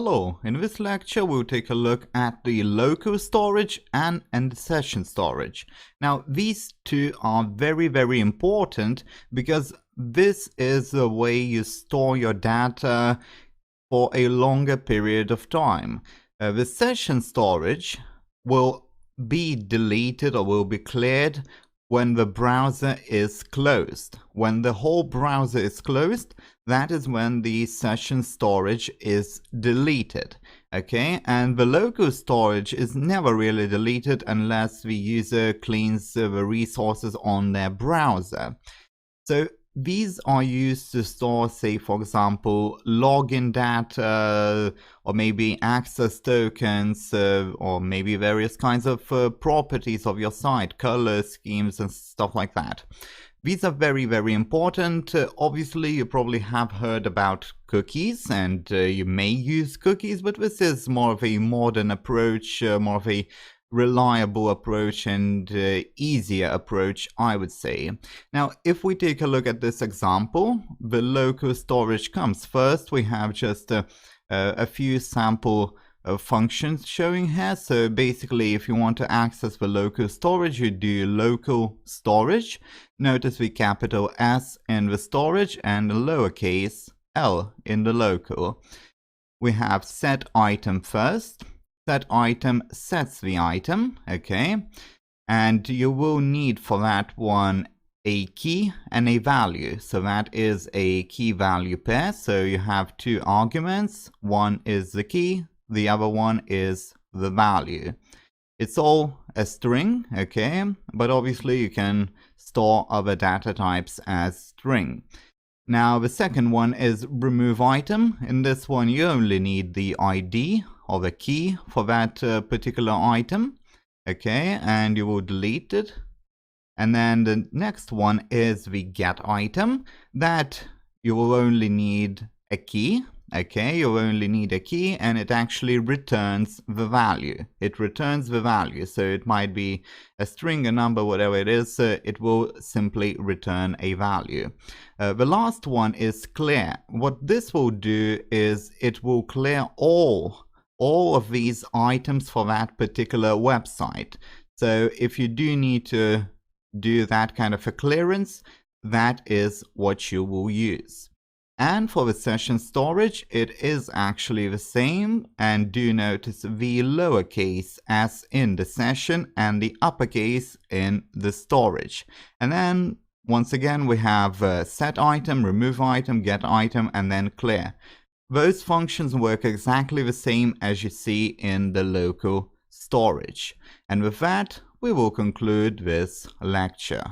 Hello, in this lecture we'll take a look at the local storage and the session storage. Now these two are very important because this is the way you store your data for a longer period of time. The session storage will be deleted or will be cleared when the browser is closed. When the whole browser is closed, that is when the session storage is deleted. Okay, and the local storage is never really deleted unless the user cleans the resources on their browser. So these are used to store, say, for example, login data, or maybe access tokens, or maybe various kinds of properties of your site, color schemes and stuff like that. These are very important. Obviously, you probably have heard about cookies, and you may use cookies, but this is more of a modern approach, more of a reliable approach and easier approach, I would say. Now, if we take a look at this example, the local storage comes first. We have just a few sample functions showing here. So basically, if you want to access the local storage, you do local storage. Notice the capital S in the storage and the lowercase l in the local. We have set item first. Set item sets the item, okay, and you will need for that one a key and a value. So that is a key value pair. So you have two arguments. One is the key, the other one is the value. It's all a string, okay, but obviously you can store other data types as string. Now the second one is remove item. In this one you only need the ID or the key for that particular item, okay, and you will delete it. And then the next one is the get item, that you will only need a key, okay, you only need a key, and it actually returns the value. It returns the value, so it might be a string, a number, whatever it is, it will simply return a value. The last one is clear. What this will do is it will clear all of these items for that particular website. So if you do need to do that kind of a clearance, that is what you will use. And for the session storage, it is actually the same, and do notice the lowercase s in the session and the uppercase in the storage. And then once again we have set item, remove item, get item, and then clear. Those functions work exactly the same as you see in the local storage. And with that, we will conclude this lecture.